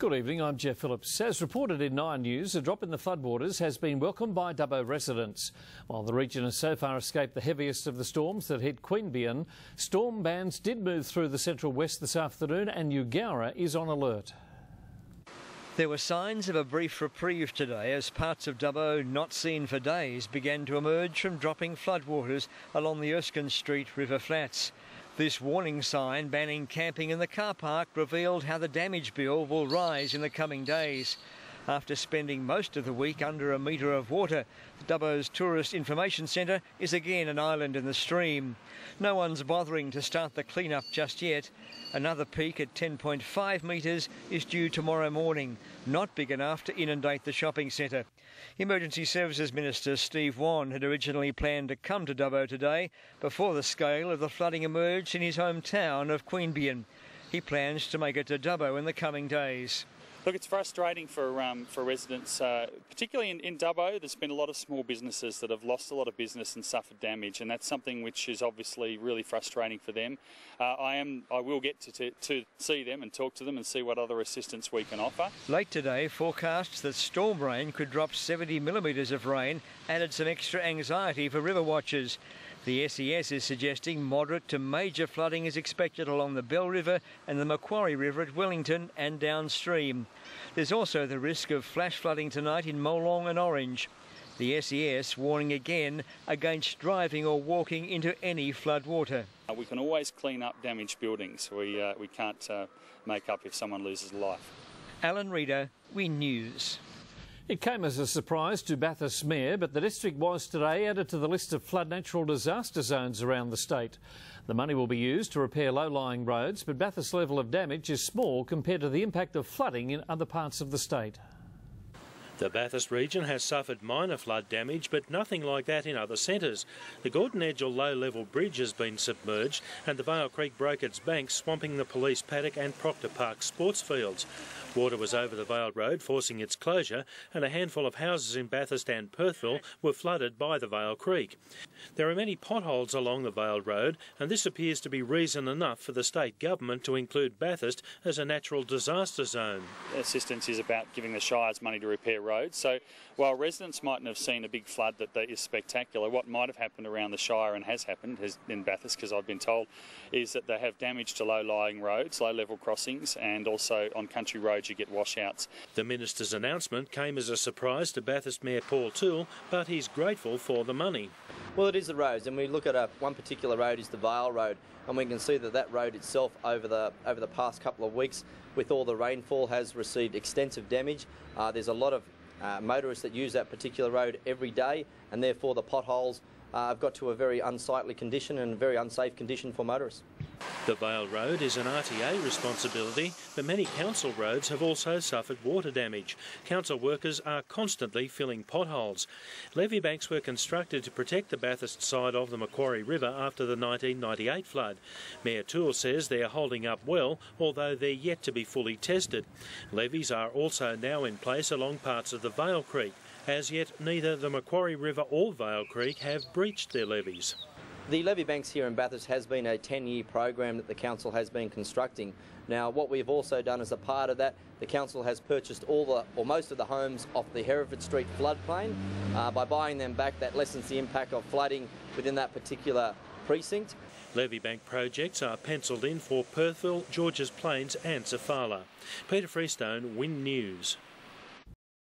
Good evening, I'm Jeff Phillips. As reported in Nine News, a drop in the floodwaters has been welcomed by Dubbo residents. While the region has so far escaped the heaviest of the storms that hit Queanbeyan, storm bands did move through the central west this afternoon and Eugowra is on alert. There were signs of a brief reprieve today as parts of Dubbo, not seen for days, began to emerge from dropping floodwaters along the Erskine Street River Flats. This warning sign banning camping in the car park revealed how the damage bill will rise in the coming days. After spending most of the week under a metre of water, Dubbo's Tourist Information Centre is again an island in the stream. No one's bothering to start the clean-up just yet. Another peak at 10.5 metres is due tomorrow morning, not big enough to inundate the shopping centre. Emergency Services Minister Steve Wan had originally planned to come to Dubbo today before the scale of the flooding emerged in his hometown of Queanbeyan. He plans to make it to Dubbo in the coming days. Look, it's frustrating for residents, particularly in Dubbo. There's been a lot of small businesses that have lost a lot of business and suffered damage, and that's something which is obviously really frustrating for them. I will get to see them and talk to them and see what other assistance we can offer. Late today, forecasts that storm rain could drop 70 millimetres of rain added some extra anxiety for river watchers. The SES is suggesting moderate to major flooding is expected along the Bell River and the Macquarie River at Wellington and downstream. There's also the risk of flash flooding tonight in Molong and Orange. The SES warning again against driving or walking into any flood water. We can always clean up damaged buildings. We can't make up if someone loses a life. Alan Reader, WIN News. It came as a surprise to Bathurst Mayor, but the district was today added to the list of flood natural disaster zones around the state. The money will be used to repair low-lying roads, but Bathurst's level of damage is small compared to the impact of flooding in other parts of the state. The Bathurst region has suffered minor flood damage, but nothing like that in other centres. The Gordon Edgell low-level bridge has been submerged and the Vale Creek broke its banks, swamping the police paddock and Proctor Park sports fields. Water was over the Vale Road, forcing its closure, and a handful of houses in Bathurst and Perthville were flooded by the Vale Creek. There are many potholes along the Vale Road, and this appears to be reason enough for the state government to include Bathurst as a natural disaster zone. Assistance is about giving the Shires money to repair roads, so while residents mightn't have seen a big flood that is spectacular, what might have happened around the Shire and has happened in Bathurst, because I've been told, is that they have damage to low-lying roads, low-level crossings, and also on country roads you get washouts. The Minister's announcement came as a surprise to Bathurst Mayor Paul Toole, but he's grateful for the money. Well, it is the roads, and we look at one particular road is the Vale Road, and we can see that road itself over the past couple of weeks, with all the rainfall, has received extensive damage. There's a lot of motorists that use that particular road every day, and therefore the potholes have got to a very unsightly condition and a very unsafe condition for motorists. The Vale Road is an RTA responsibility, but many council roads have also suffered water damage. Council workers are constantly filling potholes. Levee banks were constructed to protect the Bathurst side of the Macquarie River after the 1998 flood. Mayor Toole says they're holding up well, although they're yet to be fully tested. Levees are also now in place along parts of the Vale Creek. As yet, neither the Macquarie River or Vale Creek have breached their levees. The levee banks here in Bathurst has been a 10-year program that the council has been constructing. Now, what we've also done as a part of that, the council has purchased most of the homes off the Hereford Street floodplain. By buying them back, that lessens the impact of flooding within that particular precinct. Levee bank projects are pencilled in for Perthville, Georges Plains and Safala. Peter Freestone, WIN News.